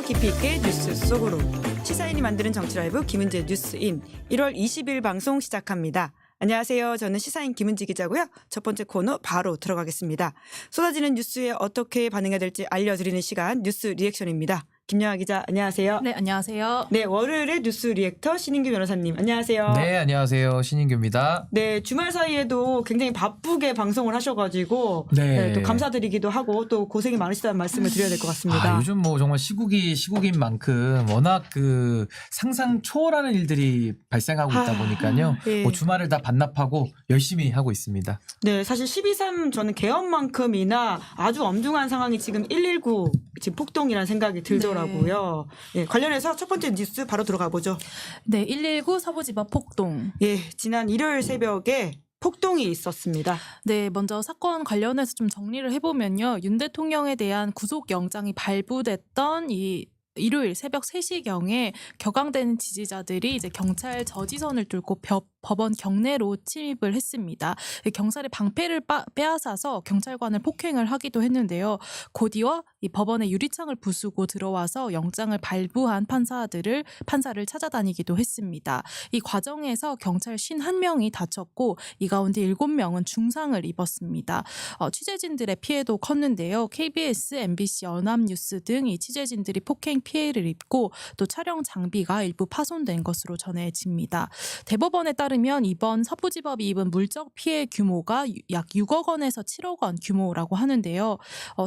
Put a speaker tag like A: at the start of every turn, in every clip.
A: 깊이 있게 뉴스 속으로 시사인이 만드는 정치 라이브 김은지의 뉴스인 1월 20일 방송 시작합니다. 안녕하세요. 저는 시사인 김은지 기자고요. 첫 번째 코너 바로 들어가겠습니다. 쏟아지는 뉴스에 어떻게 반응해야 될지 알려드리는 시간 뉴스 리액션입니다. 김영하 기자 안녕하세요.
B: 네, 안녕하세요.
A: 네, 월요일의 뉴스 리액터 신인규 변호사님 안녕하세요.
C: 네, 안녕하세요. 신인규입니다.
A: 네, 주말 사이에도 굉장히 바쁘게 방송을 하셔가지고
C: 네.
A: 또 감사드리기도 하고 또 고생이 많으시다는 말씀을 드려야 될 것 같습니다.
C: 요즘 뭐 정말 시국인 만큼 워낙 그 상상 초월하는 일들이 발생하고 있다 보니까요.
A: 예.
C: 뭐 주말을 다 반납하고 열심히 하고 있습니다.
A: 네, 사실 12.3 저는 개헌만큼이나 아주 엄중한 상황이 지금 119 지금 폭동이라는 생각이 들더라고요. 네, 관련해서 첫 번째 뉴스 바로 들어가 보죠.
B: 네, 119 서부지법 폭동.
A: 예, 지난 일요일 새벽에 폭동이 있었습니다.
B: 네, 먼저 사건 관련해서 좀 정리를 해보면요. 윤 대통령에 대한 구속영장이 발부됐던 이 일요일 새벽 3시경에 격앙되는 지지자들이 이제 경찰 저지선을 뚫고 법원 경내로 침입을 했습니다. 경찰의 방패를 빼앗아서 경찰관을 폭행을 하기도 했는데요. 곧이어 이 법원의 유리창을 부수고 들어와서 영장을 발부한 판사를 찾아다니기도 했습니다. 이 과정에서 경찰 51명이 다쳤고 이 가운데 7명은 중상을 입었습니다. 취재진들의 피해도 컸는데요. KBS, MBC, 연합뉴스 등 이 취재진들이 폭행 피해를 입고 또 촬영 장비가 일부 파손된 것으로 전해집니다. 대법원에 따르면 이번 서부지법이 입은 물적 피해 규모가 약 6억 원에서 7억 원 규모라고 하는데요.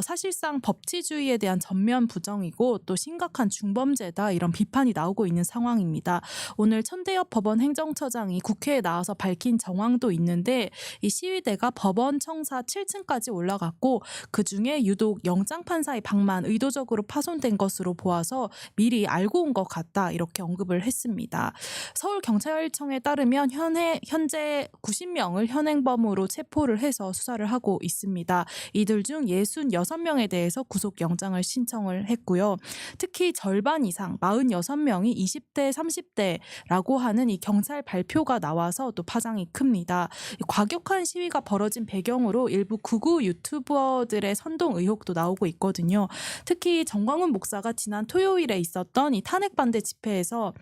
B: 사실상 법치주의에 대한 전면 부정이고 또 심각한 중범죄다 이런 비판이 나오고 있는 상황입니다. 오늘 천대엽 법원 행정처장이 국회에 나와서 밝힌 정황도 있는데 이 시위대가 법원 청사 7층까지 올라갔고 그중에 유독 영장판사의 방만 의도적으로 파손된 것으로 보아서 미리 알고 온 것 같다 이렇게 언급을 했습니다. 서울경찰청에 따르면 현재 90명을 현행범으로 체포를 해서 수사를 하고 있습니다. 이들 중 66명에 대해서 구속영장을 신청을 했고요. 특히 절반 이상 46명이 20대, 30대라고 하는 이 경찰 발표가 나와서 또 파장이 큽니다. 과격한 시위가 벌어진 배경으로 일부 극우 유튜버들의 선동 의혹도 나오고 있거든요. 특히 정광훈 목사가 지난 토요일에 있었던 이 탄핵 반대 집회에서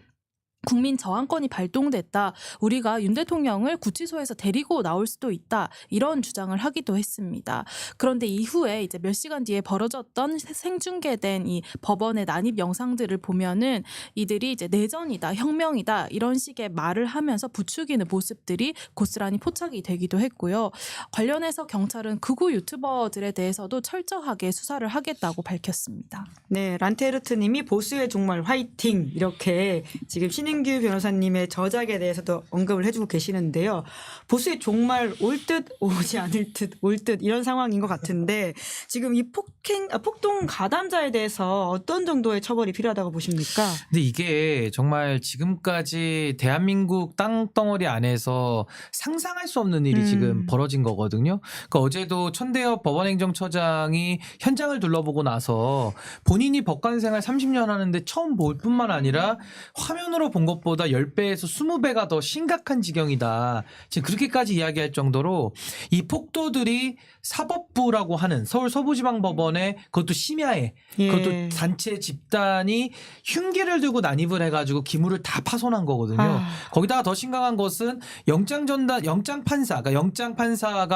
B: 국민 저항권이 발동됐다. 우리가 윤 대통령을 구치소에서 데리고 나올 수도 있다. 이런 주장을 하기도 했습니다. 그런데 이후에 이제 몇 시간 뒤에 벌어졌던 생중계된 이 법원의 난입 영상들을 보면은 이들이 이제 내전이다, 혁명이다 이런 식의 말을 하면서 부추기는 모습들이 고스란히 포착이 되기도 했고요. 관련해서 경찰은 극우 유튜버들에 대해서도 철저하게 수사를 하겠다고 밝혔습니다.
A: 네, 란테르트님이 보수의 종말 화이팅 이렇게 지금 신인규 변호사님의 저작에 대해서도 언급을 해주고 계시는데요. 보수의 종말 올 듯 오지 않을 듯 올 듯 이런 상황인 것 같은데 지금 이 폭동 가담자에 대해서 어떤 정도의 처벌이 필요하다고 보십니까?
C: 근데 이게 정말 지금까지 대한민국 땅덩어리 안에서 상상할 수 없는 일이 지금 벌어진 거거든요. 그러니까 어제도 천대엽 법원행정처장이 현장을 둘러보고 나서 본인이 법관 생활 30년 하는데 처음 볼 뿐만 아니라 화면으로 본 것보다 10배에서 20배가 더 심각한 지경이다. 지금 그렇게까지 이야기할 정도로 이 폭도들이 사법부라고 하는 서울 서부지방법원에 그것도 심야에 그것도 단체 집단이 흉기를 들고 난입을 해가지고 기물을 다 파손한 거거든요. 거기다가 더 심각한 것은 영장판사가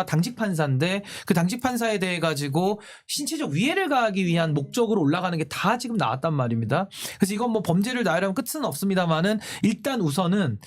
C: 당직 판사인데 그 당직 판사에 대해 가지고 신체적 위해를 가하기 위한 목적으로 올라가는 게 다 지금 나왔단 말입니다. 그래서 이건 뭐 범죄를 나열하면 끝은 없습니다만은 일단 우선은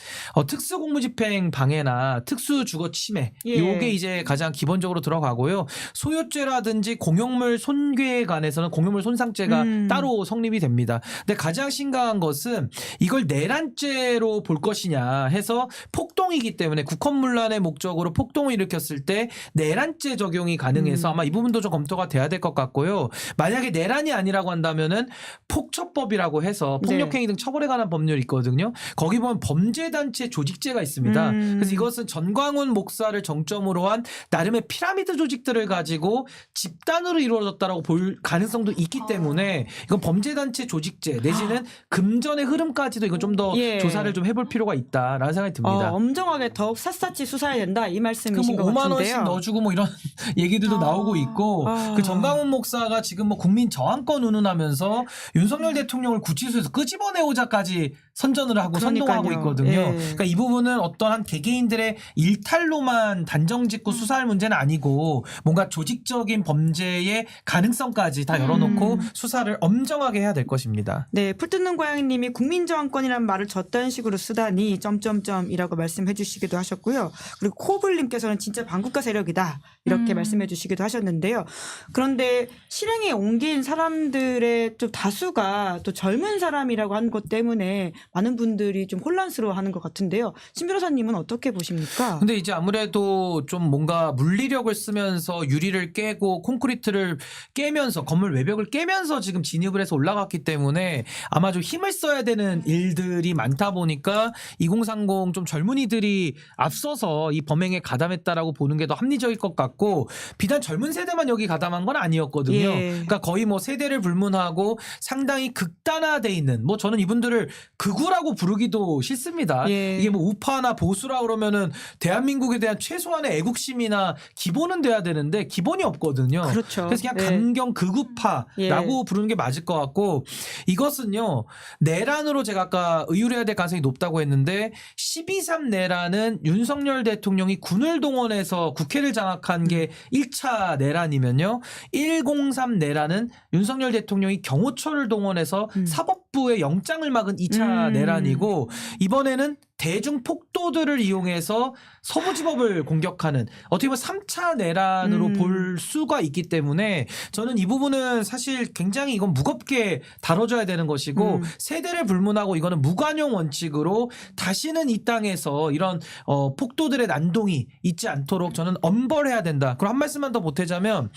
C: 특수공무집행 방해나 특수주거 침해 이게 이제 가장 기본적으로 들어가고요. 소유죄라든지 공용물 손괴에 관해서는 공용물 손상죄가 따로 성립이 됩니다. 근데 가장 심각한 것은 이걸 내란죄로 볼 것이냐 해서 폭동이기 때문에 국헌문란의 목적으로 폭동을 일으켰을 때 내란죄 적용이 가능해서 아마 이 부분도 좀 검토가 돼야 될 것 같고요. 만약에 내란이 아니라고 한다면은 폭처법이라고 해서 폭력행위 등 처벌에 관한 법률이 있거든요. 있거든요. 거기 보면 범죄단체 조직제가 있습니다. 그래서 이것은 전광훈 목사를 정점으로 한 나름의 피라미드 조직들을 가지고 집단으로 이루어졌다라고 볼 가능성도 있기 때문에 이건 범죄단체 조직제 내지는 금전의 흐름까지도 이건 좀 더
A: 예.
C: 조사를 좀 해볼 필요가 있다라는 생각이 듭니다.
A: 엄정하게 더욱 샅샅이 수사해야 된다 이 말씀이신
C: 뭐
A: 것
C: 5만 원씩
A: 같은데요.
C: 넣어주고 뭐 이런 얘기들도 나오고 있고 그 정강훈 목사가 지금 뭐 국민 저항권 운운하면서 윤석열 대통령을 구치소에서 끄집어내오자까지 선전을 하고 선동하고
A: 그러니까요.
C: 있거든요.
A: 예.
C: 그러니까 이 부분은 어떠한 개개인들의 일탈로만 단정짓고 수사할 문제는 아니고 뭔가 조직적인 범죄의 가능성까지 다 열어놓고 수사를 엄정하게 해야 될 것입니다.
A: 네, 풀뜯는 고양이님이 국민저항권이라는 말을 저딴 식으로 쓰다니 점점점이라고 말씀해 주시기도 하셨고요. 그리고 코블님께서는 진짜 반국가 세력이다 이렇게 말씀해 주시기도 하셨는데요. 그런데 실행에 옮긴 사람들의 좀 다수가 또 젊은 사람이라고 하는 것 때문에 많은 분들이 좀 혼란스러워하는 것 같은데요. 신 변호사님은 어떻게 보십니까?
C: 근데 이제 아무래도 좀 뭔가 물리력을 쓰면서 유리를 깨고 콘크리트를 깨면서 건물 외벽을 깨면서 지금 진입을 해서 올라갔기 때문에 아마 좀 힘을 써야 되는 일들이 많다 보니까 2030 좀 젊은이들이 앞서서 이 범행에 가담했다라고 보는 게 더 합리적일 것 같고 비단 젊은 세대만 여기 가담한 건 아니었거든요.
A: 예.
C: 그러니까 거의 뭐 세대를 불문하고 상당히 극단화돼 있는 뭐 저는 이분들을 극우라고 부르기도 싫습니다.
A: 예.
C: 이게 뭐 우파나 보수라 그러면은 대한민국에 대한 최소한의 애국심이나 기본은 돼야 되는데 기본이 없거든요.
A: 그렇죠.
C: 그래서 그냥
A: 예.
C: 강경 극우파라고
A: 예.
C: 부르는 게 맞을 것 같고 이것은요 내란으로 제가 아까 의율해야 될 가능성이 높다고 했는데 12.3 내란은 윤석열 대통령이 군을 동원해서 국회를 장악한 게 1차 내란이면요 103 내란은 윤석열 대통령이 경호처를 동원해서 사법부의 영장을 막은 2차 내란이고 이번에는 대중 폭도들을 이용해서 서부지법을 공격하는 어떻게 보면 3차 내란으로 볼 수가 있기 때문에 저는 이 부분은 사실 굉장히 이건 무겁게 다뤄줘야 되는 것이고 세대를 불문하고 이거는 무관용 원칙으로 다시는 이 땅에서 이런 폭도들의 난동이 있지 않도록 저는 엄벌해야 된다. 그럼 한 말씀만 더 보태자면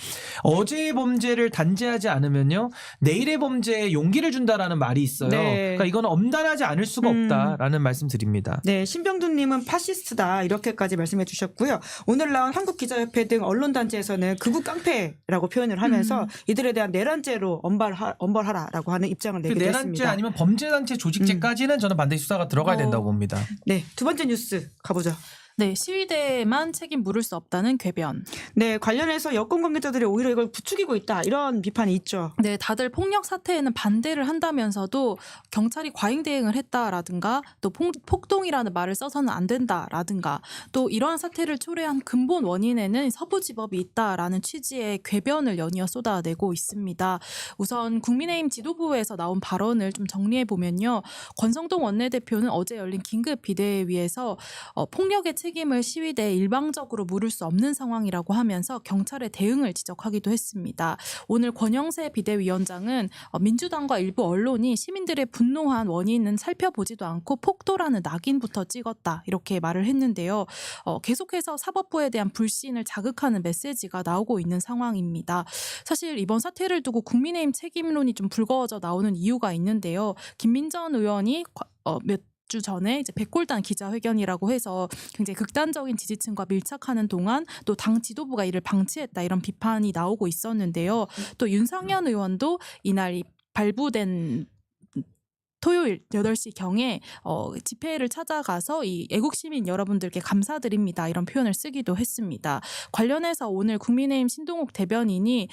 C: 어제의 범죄를 단죄하지 않으면요 내일의 범죄에 용기를 준다라는 말이 있어요.
A: 네.
C: 그러니까 이거는 엄단하지 않을 수가 없다라는 말씀드립니다.
A: 네, 신병두님은 파시스트다 이렇게까지 말씀해 주셨고요. 오늘 나온 한국기자협회 등 언론단체에서는 극우 깡패라고 표현을 하면서 이들에 대한 내란죄로 엄벌하라라고 하는 입장을 내기도
C: 내란죄
A: 했습니다.
C: 아니면 범죄단체 조직죄까지는 저는 반드시 수사가 들어가야 된다고 봅니다.
A: 네, 두 번째 뉴스 가보죠.
B: 네, 시위대에만 책임 물을 수 없다는 궤변.
A: 네, 관련해서 여권 관계자들이 오히려 이걸 부추기고 있다 이런 비판이 있죠.
B: 네, 다들 폭력 사태에는 반대를 한다면서도 경찰이 과잉 대응을 했다라든가 또 폭동이라는 말을 써서는 안 된다라든가 또 이러한 사태를 초래한 근본 원인에는 서부지법이 있다라는 취지의 궤변을 연이어 쏟아내고 있습니다. 우선 국민의힘 지도부에서 나온 발언을 좀 정리해 보면요. 권성동 원내대표는 어제 열린 긴급 비대위에서 폭력의 책임을 시위대에 일방적으로 물을 수 없는 상황이라고 하면서 경찰의 대응을 지적하기도 했습니다. 오늘 권영세 비대위원장은 민주당과 일부 언론이 시민들의 분노한 원인은 살펴보지도 않고 폭도라는 낙인부터 찍었다 이렇게 말을 했는데요. 계속해서 사법부에 대한 불신을 자극하는 메시지가 나오고 있는 상황입니다. 사실 이번 사태를 두고 국민의힘 책임론이 좀 불거져 나오는 이유가 있는데요. 김민전 의원이 몇 주 전에 이제 백골단 기자회견이라고 해서 굉장히 극단적인 지지층과 밀착하는 동안 또 당 지도부가 이를 방치했다 이런 비판이 나오고 있었는데요. 또 윤상현 의원도 이날 발부된 토요일 8시경에 집회를 찾아가서 이 애국시민 여러분들께 감사드립니다. 이런 표현을 쓰기도 했습니다. 관련해서 오늘 국민의힘 신동욱 대변인이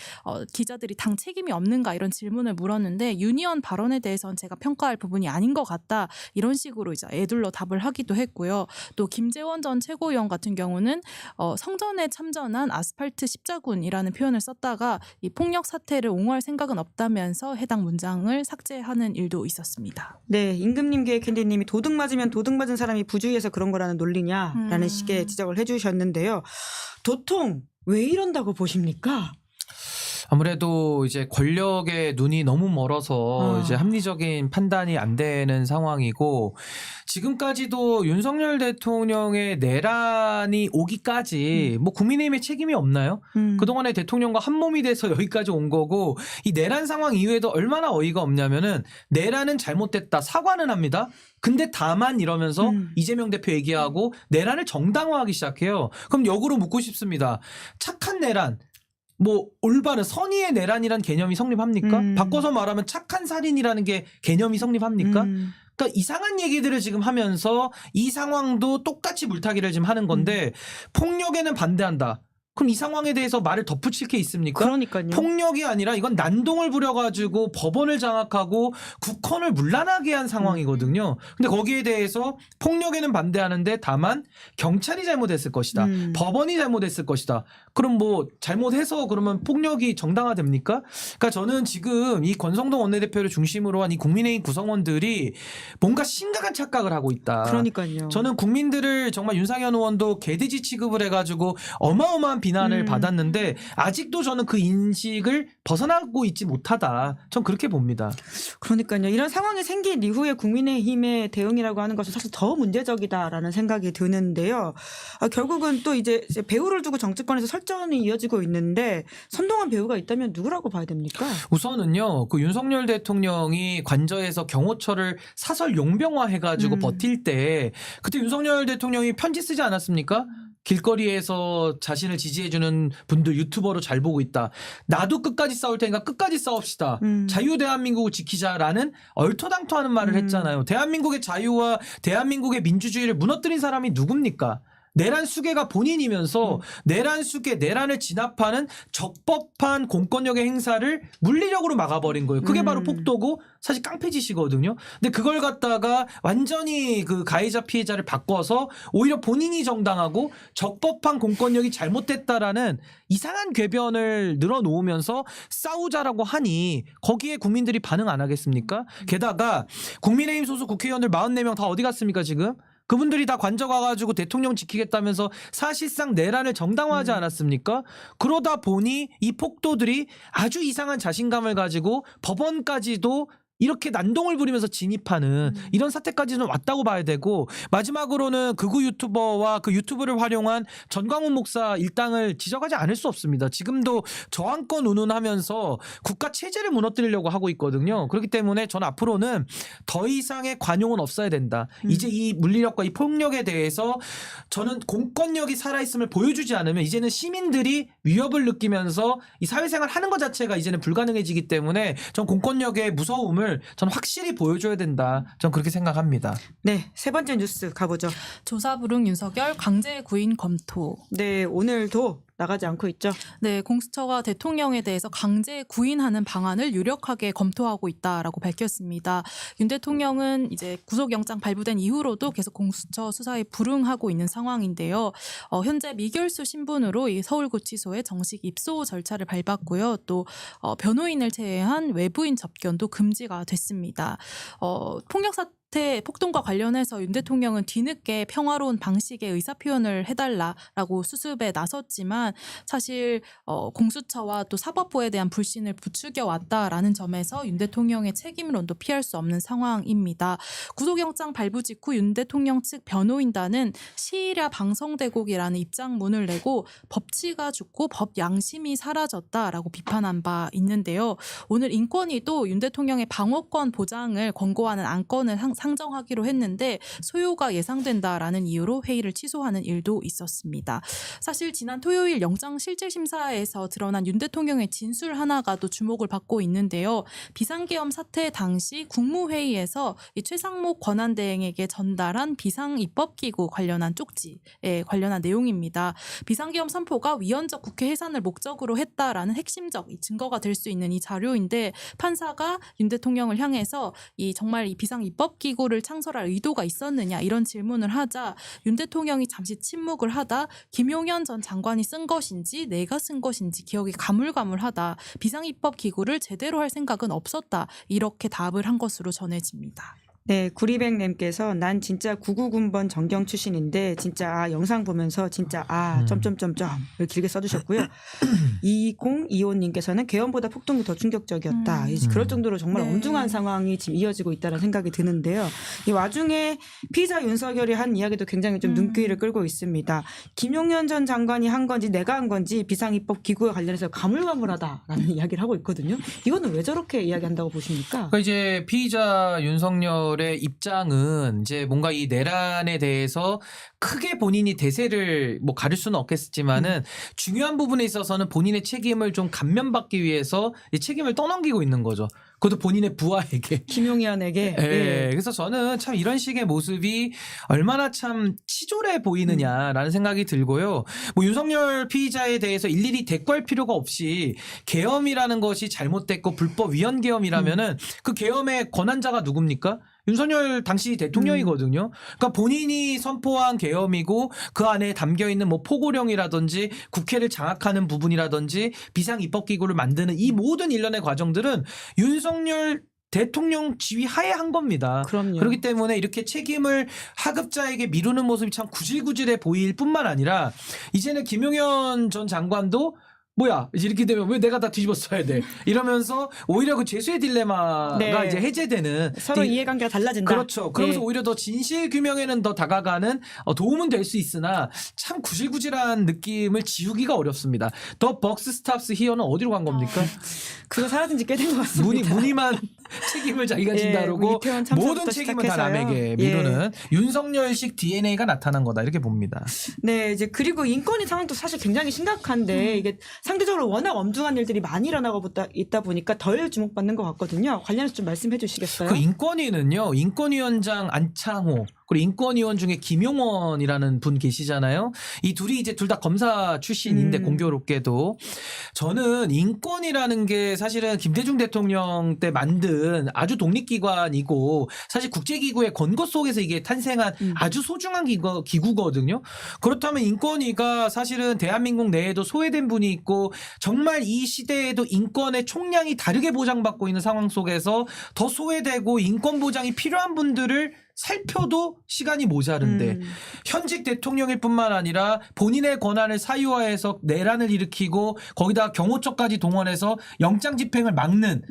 B: 기자들이 당 책임이 없는가 이런 질문을 물었는데 유니언 발언에 대해서는 제가 평가할 부분이 아닌 것 같다. 이런 식으로 이제 애둘러 답을 하기도 했고요. 또 김재원 전 최고위원 같은 경우는 성전에 참전한 아스팔트 십자군이라는 표현을 썼다가 이 폭력 사태를 옹호할 생각은 없다면서 해당 문장을 삭제하는 일도 있었습니다.
A: 네, 임금님계 캔디님이 도둑 맞으면 도둑 맞은 사람이 부주의해서 그런 거라는 논리냐라는 식의 지적을 해주셨는데요. 도통 왜 이런다고 보십니까?
C: 아무래도 이제 권력의 눈이 너무 멀어서 이제 합리적인 판단이 안 되는 상황이고 지금까지도 윤석열 대통령의 내란이 오기까지 뭐 국민의힘의 책임이 없나요? 그동안에 대통령과 한 몸이 돼서 여기까지 온 거고 이 내란 상황 이후에도 얼마나 어이가 없냐면은 내란은 잘못됐다 사과는 합니다. 근데 다만 이러면서 이재명 대표 얘기하고 내란을 정당화하기 시작해요. 그럼 역으로 묻고 싶습니다. 착한 내란 뭐 올바른 선의의 내란이란 개념이 성립합니까? 바꿔서 말하면 착한 살인이라는 게 개념이 성립합니까? 그러니까 이상한 얘기들을 지금 하면서 이 상황도 똑같이 물타기를 지금 하는 건데 폭력에는 반대한다. 그럼 이 상황에 대해서 말을 덧붙일 게 있습니까?
A: 그러니까요.
C: 폭력이 아니라 이건 난동을 부려가지고 법원을 장악하고 국헌을 문란하게 한 상황이거든요. 근데 거기에 대해서 폭력에는 반대하는데 다만 경찰이 잘못했을 것이다. 법원이 잘못했을 것이다. 그럼 뭐 잘못해서 그러면 폭력이 정당화됩니까? 그러니까 저는 지금 이 권성동 원내대표를 중심으로 한 이 국민의힘 구성원들이 뭔가 심각한 착각을 하고 있다.
A: 그러니까요.
C: 저는 국민들을 정말 윤상현 의원도 개돼지 취급을 해가지고 어마어마한 비난을 받았는데 아직도 저는 그 인식을 벗어나고 있지 못하다. 전 그렇게 봅니다.
A: 그러니까요. 이런 상황이 생긴 이후에 국민의힘의 대응이라고 하는 것은 사실 더 문제적이다라는 생각이 드는데요. 결국은 또 이제 배우를 두고 정치권에서 설전이 이어지고 있는데 선동한 배우가 있다면 누구라고 봐야 됩니까?
C: 우선은요. 그 윤석열 대통령이 관저에서 경호처를 사설 용병화해가지고 버틸 때 그때 윤석열 대통령이 편지 쓰지 않았습니까? 길거리에서 자신을 지지해주는 분들 유튜버로 잘 보고 있다. 나도 끝까지 싸울 테니까 끝까지 싸웁시다. 자유 대한민국을 지키자라는 얼토당토하는 말을 했잖아요. 대한민국의 자유와 대한민국의 민주주의를 무너뜨린 사람이 누굽니까? 내란 수괴가 본인이면서 내란 수괴, 내란을 진압하는 적법한 공권력의 행사를 물리력으로 막아버린 거예요. 그게 바로 폭도고 사실 깡패짓이거든요. 근데 그걸 갖다가 완전히 그 가해자 피해자를 바꿔서 오히려 본인이 정당하고 적법한 공권력이 잘못됐다라는 이상한 궤변을 늘어놓으면서 싸우자라고 하니 거기에 국민들이 반응 안 하겠습니까? 게다가 국민의힘 소속 국회의원들 44명 다 어디 갔습니까 지금? 그분들이 다 관저 가가지고 대통령 지키겠다면서 사실상 내란을 정당화하지 않았습니까? 그러다 보니 이 폭도들이 아주 이상한 자신감을 가지고 법원까지도 이렇게 난동을 부리면서 진입하는 이런 사태까지는 왔다고 봐야 되고 마지막으로는 극우 유튜버와 그 유튜브를 활용한 전광훈 목사 일당을 지적하지 않을 수 없습니다. 지금도 저항권 운운하면서 국가 체제를 무너뜨리려고 하고 있거든요. 그렇기 때문에 저는 앞으로는 더 이상의 관용은 없어야 된다. 이제 이 물리력과 이 폭력에 대해서 저는 공권력이 살아있음을 보여주지 않으면 이제는 시민들이 위협을 느끼면서 이 사회생활 하는 것 자체가 이제는 불가능해지기 때문에 전 공권력의 무서움을 저는 확실히 보여줘야 된다. 전 그렇게 생각합니다.
A: 네, 세 번째 뉴스 가보죠.
B: 조사 부릉 윤석열 강제 구인 검토.
A: 네, 오늘도 나가지 않고 있죠.
B: 네, 공수처가 대통령에 대해서 강제 구인하는 방안을 유력하게 검토하고 있다라고 밝혔습니다. 윤 대통령은 이제 구속영장 발부된 이후로도 계속 공수처 수사에 불응하고 있는 상황인데요. 현재 미결수 신분으로 이 서울구치소에 정식 입소 절차를 밟았고요. 또 변호인을 제외한 외부인 접견도 금지가 됐습니다. 폭력 사태 폭동과 관련해서 윤 대통령은 뒤늦게 평화로운 방식의 의사표현을 해달라라고 수습에 나섰지만 사실 공수처와 또 사법부에 대한 불신을 부추겨 왔다라는 점에서 윤 대통령의 책임론도 피할 수 없는 상황입니다. 구속영장 발부 직후 윤 대통령 측 변호인단은 시일야 방성대국이라는 입장문을 내고 법치가 죽고 법 양심이 사라졌다라고 비판한 바 있는데요. 오늘 인권위도 윤 대통령의 방어권 보장을 권고하는 안건을 상정하기로 했는데 소요가 예상된다라는 이유로 회의를 취소하는 일도 있었습니다. 사실 지난 토요일 영장실질심사에서 드러난 윤 대통령의 진술 하나가 또 주목을 받고 있는데요. 비상계엄 사태 당시 국무회의에서 이 최상목 권한대행에게 전달한 비상입법기구 관련한 쪽지에 관련한 내용입니다. 비상계엄 선포가 위헌적 국회 해산을 목적으로 했다라는 핵심적 증거가 될 수 있는 이 자료인데 판사가 윤 대통령을 향해서 정말 이 비상입법기구를 창설할 의도가 있었느냐 이런 질문을 하자 윤 대통령이 잠시 침묵을 하다 김용현 전 장관이 쓴 것인지 내가 쓴 것인지 기억이 가물가물하다. 비상입법기구를 제대로 할 생각은 없었다. 이렇게 답을 한 것으로 전해집니다.
A: 네, 구리백님께서 난 진짜 999번 전경 출신인데 진짜 영상 보면서 진짜 점점점점 이렇게 길게 써주셨고요. 2025님께서는 개헌보다 폭동이 더 충격적이었다. 그럴 정도로 정말
B: 네.
A: 엄중한 상황이 지금 이어지고 있다는 생각이 드는데요. 이 와중에 피의자 윤석열이 한 이야기도 굉장히 좀 눈길을 끌고 있습니다. 김용현 전 장관이 한 건지 내가 한 건지 비상입법 기구에 관련해서 가물가물하다라는 이야기를 하고 있거든요. 이거는 왜 저렇게 이야기한다고 보십니까?
C: 그러니까 이제 피의자 윤석열의 입장은 이제 뭔가 이 내란에 대해서 크게 본인이 대세를 뭐 가릴 수는 없겠지만은 중요한 부분에 있어서는 본인의 책임을 좀 감면받기 위해서 이 책임을 떠넘기고 있는 거죠. 그것도 본인의 부하에게.
A: 김용현에게.
C: 예. 그래서 저는 참 이런 식의 모습이 얼마나 참 치졸해 보이느냐라는 생각이 들고요. 뭐 윤석열 피의자에 대해서 일일이 대꾸할 필요가 없이 계엄이라는 것이 잘못됐고 불법 위헌 계엄이라면은 그 계엄의 권한자가 누굽니까? 윤석열 당시 대통령이거든요. 그러니까 본인이 선포한 계엄이고 그 안에 담겨 있는 뭐 포고령이라든지 국회를 장악하는 부분이라든지 비상 입법 기구를 만드는 이 모든 일련의 과정들은 윤석열 대통령 지휘 하에 한 겁니다.
A: 그럼요.
C: 그렇기 때문에 이렇게 책임을 하급자에게 미루는 모습이 참 구질구질해 보일 뿐만 아니라 이제는 김용현 전 장관도 뭐야 이제 이렇게 되면 왜 내가 다 뒤집어 써야 돼 이러면서 오히려 그 죄수의 딜레마가
A: 네.
C: 이제 해제되는
A: 서로 이해관계가 달라진다.
C: 그렇죠. 그러면서
A: 예.
C: 오히려 더 진실 규명에는 더 다가가는 도움은 될 수 있으나 참 구질구질한 느낌을 지우기가 어렵습니다. 더 벅스 스탑스 히어는 어디로 간 겁니까?
A: 그거 사라진 지 꽤 된 것 같습니다.
C: 무늬만 책임을 자기가
A: 예,
C: 진다 그러고
A: 이태원 참사부터
C: 모든 책임은 다
A: 시작해서요.
C: 남에게 미루는 윤석열식 DNA가 나타난 거다 이렇게 봅니다.
A: 네, 이제 그리고 인권위 상황도 사실 굉장히 심각한데 이게 상대적으로 워낙 엄중한 일들이 많이 일어나고 있다 보니까 덜 주목받는 것 같거든요. 관련해서 좀 말씀해 주시겠어요?
C: 그 인권위는요. 인권위원장 안창호 그리고 인권위원 중에 김용원이라는 분 계시잖아요. 이 둘이 이제 둘 다 검사 출신인데 공교롭게도 저는 인권위라는 게 사실은 김대중 대통령 때 만든 아주 독립기관이고 사실 국제기구의 권고 속에서 이게 탄생한 아주 소중한 기구거든요. 그렇다면 인권위가 사실은 대한민국 내에도 소외된 분이 있고 정말 이 시대에도 인권의 총량이 다르게 보장받고 있는 상황 속에서 더 소외되고 인권 보장이 필요한 분들을 살펴도 시간이 모자른데 현직 대통령일 뿐만 아니라 본인의 권한을 사유화해서 내란을 일으키고 거기다가 경호처까지 동원해서 영장 집행을 막는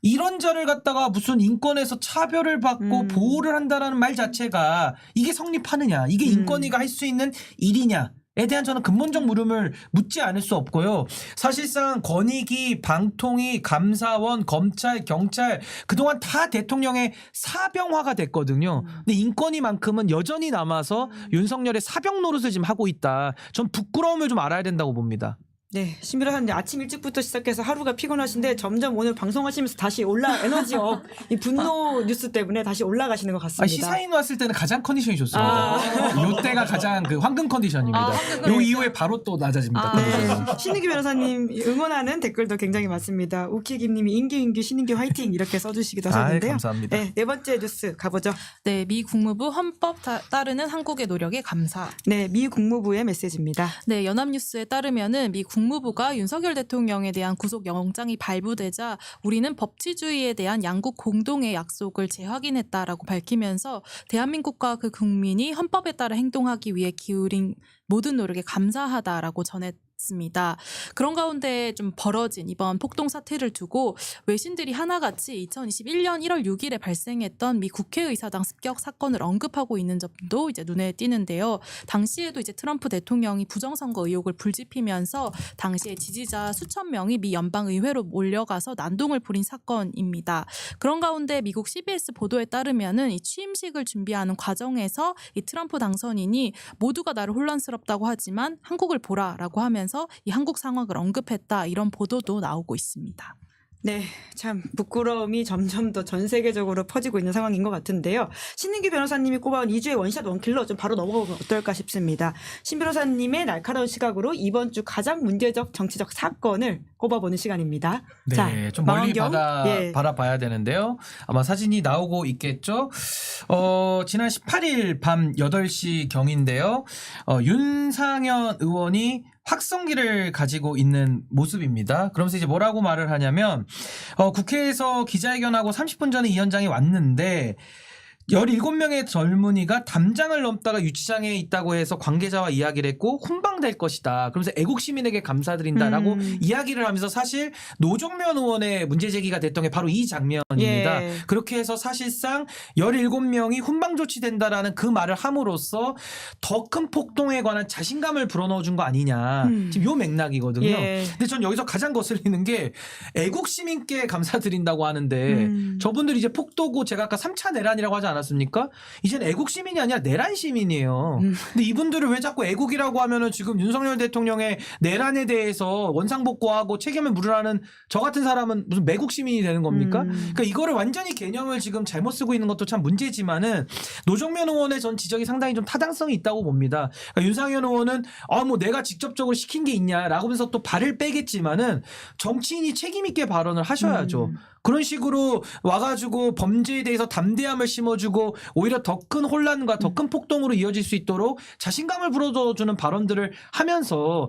C: 이런 자를 갖다가 무슨 인권에서 차별을 받고 보호를 한다라는 말 자체가 이게 성립하느냐 이게 인권위가 할 수 있는 일이냐 에 대한 저는 근본적 물음을 묻지 않을 수 없고요. 사실상 권익위, 방통위, 감사원, 검찰, 경찰 그동안 다 대통령의 사병화가 됐거든요. 근데 인권위만큼은 여전히 남아서 윤석열의 사병 노릇을 지금 하고 있다. 전 부끄러움을 좀 알아야 된다고 봅니다.
A: 네, 신비로사님 아침 일찍부터 시작해서 하루가 피곤하신데 점점 오늘 방송하시면서 다시 에너지업 이 분노 뉴스 때문에 다시 올라가시는 것 같습니다.
C: 시사인 왔을 때는 가장 컨디션이 좋습니다. 요때가 가장 그 황금 컨디션입니다. 요 이후에 바로 또 낮아집니다. 컨디션이.
A: 네, 신인규 변호사님 응원하는 댓글도 굉장히 많습니다. 우키김님이 인규 신인규 화이팅 이렇게 써주시기도 하셨는데요.
C: 감사합니다.
A: 네, 네 번째 뉴스 가보죠.
B: 네, 미 국무부 헌법 따르는 한국의 노력에 감사.
A: 네, 미 국무부의 메시지입니다.
B: 네, 연합뉴스에 따르면은 미 국무부가 윤석열 대통령에 대한 구속 영장이 발부되자 우리는 법치주의에 대한 양국 공동의 약속을 재확인했다라고 밝히면서 대한민국과 그 국민이 헌법에 따라 행동하기 위해 기울인 모든 노력에 감사하다라고 전했습니다. 그런 가운데 좀 벌어진 이번 폭동 사태를 두고 외신들이 하나같이 2021년 1월 6일에 발생했던 미 국회의사당 습격 사건을 언급하고 있는 점도 이제 눈에 띄는데요. 당시에도 이제 트럼프 대통령이 부정선거 의혹을 불지피면서 당시에 지지자 수천 명이 미 연방의회로 몰려가서 난동을 부린 사건입니다. 그런 가운데 미국 CBS 보도에 따르면은 이 취임식을 준비하는 과정에서 이 트럼프 당선인이 모두가 나를 혼란스럽다고 하지만 한국을 보라라고 하면서 이 한국 상황을 언급했다 이런 보도도 나오고 있습니다.
A: 네, 참 부끄러움이 점점 더 전 세계적으로 퍼지고 있는 상황인 것 같은데요. 신인규 변호사님이 꼽아온 2주의 원샷 원킬러 좀 바로 넘어가면 어떨까 싶습니다. 신 변호사님의 날카로운 시각으로 이번 주 가장 문제적 정치적 사건을 꼽아보는 시간입니다.
C: 네,
A: 자,
C: 좀 멀리
A: 망원경.
C: 바라봐야 되는데요. 아마 사진이 나오고 있겠죠. 지난 18일 밤 8시 경인데요. 윤상현 의원이 확성기를 가지고 있는 모습입니다. 그러면서 이제 뭐라고 말을 하냐면 국회에서 기자회견하고 30분 전에 이 현장에 왔는데 17명의 젊은이가 담장을 넘다가 유치장에 있다고 해서 관계자와 이야기를 했고 훈방될 것이다. 그러면서 애국 시민에게 감사드린다라고 이야기를 하면서 사실 노정면 의원의 문제 제기가 됐던 게 바로 이 장면입니다.
A: 예.
C: 그렇게 해서 사실상 17명이 훈방 조치된다라는 그 말을 함으로써 더 큰 폭동에 관한 자신감을 불어넣어 준 거 아니냐. 지금 요 맥락이거든요.
A: 예.
C: 근데 전 여기서 가장 거슬리는 게 애국 시민께 감사드린다고 하는데 저분들이 이제 폭도고 제가 아까 3차 내란이라고 하지 않았습니까? 이제는 애국 시민이 아니라 내란 시민이에요. 근데 이분들을 왜 자꾸 애국이라고 하면은 지금 윤석열 대통령의 내란에 대해서 원상복구하고 책임을 물으라는 저 같은 사람은 무슨 매국 시민이 되는 겁니까? 그러니까 이거를 완전히 개념을 지금 잘못 쓰고 있는 것도 참 문제지만은 노정면 의원의 전 지적이 상당히 좀 타당성이 있다고 봅니다. 그러니까 윤상현 의원은 뭐 내가 직접적으로 시킨 게 있냐라고 하면서 또 발을 빼겠지만은 정치인이 책임 있게 발언을 하셔야죠. 그런 식으로 와가지고 범죄에 대해서 담대함을 심어주고 오히려 더 큰 혼란과 더 큰 폭동으로 이어질 수 있도록 자신감을 불어넣어주는 발언들을 하면서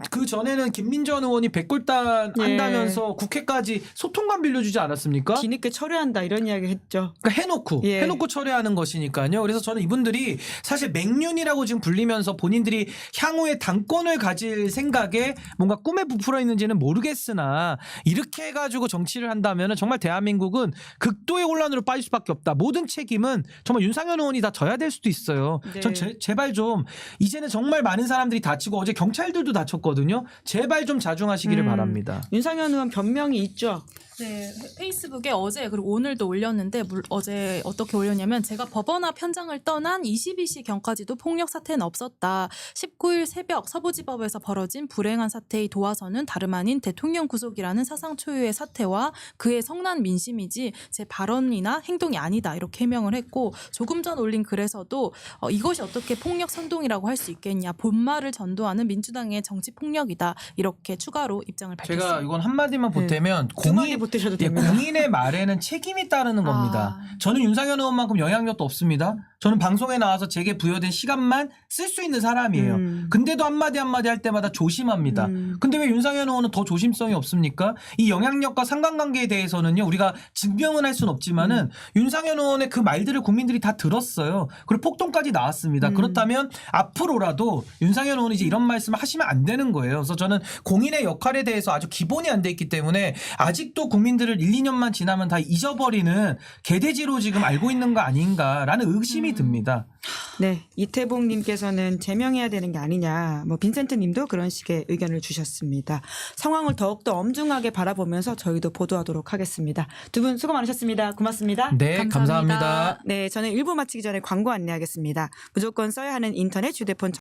C: 그 전에는 김민전 의원이 백골단
A: 예.
C: 한다면서 국회까지 소통관 빌려주지 않았습니까?
A: 뒤늦게 철회한다 이런 이야기 했죠.
C: 그러니까
A: 예.
C: 해놓고 철회하는 것이니까요. 그래서 저는 이분들이 사실 맹륜이라고 지금 불리면서 본인들이 향후에 당권을 가질 생각에 뭔가 꿈에 부풀어 있는지는 모르겠으나 이렇게 해가지고 정치를 한다면 정말 대한민국은 극도의 혼란으로 빠질 수밖에 없다. 모든 책임은 정말 윤상현 의원이 다 져야 될 수도 있어요.
A: 네.
C: 전 제발 좀 이제는 정말 많은 사람들이 다치고 어제 경찰들도 다쳤거든요. 제발 좀 자중하시기를 바랍니다.
A: 윤상현 의원 변명이 있죠.
B: 네, 페이스북에 어제 그리고 오늘도 올렸는데 어제 어떻게 올렸냐면 제가 법원 앞 현장을 떠난 22시경까지도 폭력 사태는 없었다. 19일 새벽 서부지법에서 벌어진 불행한 사태의 도화선은 다름 아닌 대통령 구속이라는 사상 초유의 사태와 그의 성난 민심이지 제 발언이나 행동이 아니다 이렇게 해명을 했고 조금 전 올린 글에서도 이것이 어떻게 폭력 선동이라고 할 수 있겠냐. 본말을 전도하는 민주당의 정치 폭력이다 이렇게 추가로 입장을 밝혔습니다.
C: 제가 이건 한마디만 보태면
A: 두 마디 보태셔도 됩니다.
C: 공인의 말에는 책임이 따르는 겁니다. 저는 윤상현 의원만큼 영향력도 없습니다. 저는 방송에 나와서 제게 부여된 시간만 쓸 수 있는 사람이에요. 근데도 한마디 한마디 할 때마다 조심합니다. 근데 왜 윤상현 의원은 더 조심성이 없습니까? 이 영향력과 상관관계에 대해서는요. 우리가 증명은 할 수는 없지만은 윤상현 의원의 그 말들을 국민들이 다 들었어요. 그리고 폭동까지 나왔습니다. 그렇다면 앞으로라도 윤상현 의원이 이제 이런 말씀을 하시면 안 되는 거예요. 그래서 저는 공인의 역할에 대해서 아주 기본이 안 돼 있기 때문에 아직도 국민들을 1, 2년만 지나면 다 잊어버리는 개돼지로 지금 알고 있는 거 아닌가라는 의심이 듭니다.
A: 네, 이태봉님께서는 제명해야 되는 게 아니냐. 빈센트님도 그런 식의 의견을 주셨습니다. 상황을 더욱더 엄중하게 바라보면서 저희도 보도하도록 하겠습니다. 두 분 수고 많으셨습니다. 고맙습니다.
C: 네, 감사합니다.
A: 네, 저는 1부 마치기 전에 광고 안내하겠습니다. 무조건 써야 하는 인터넷 휴대폰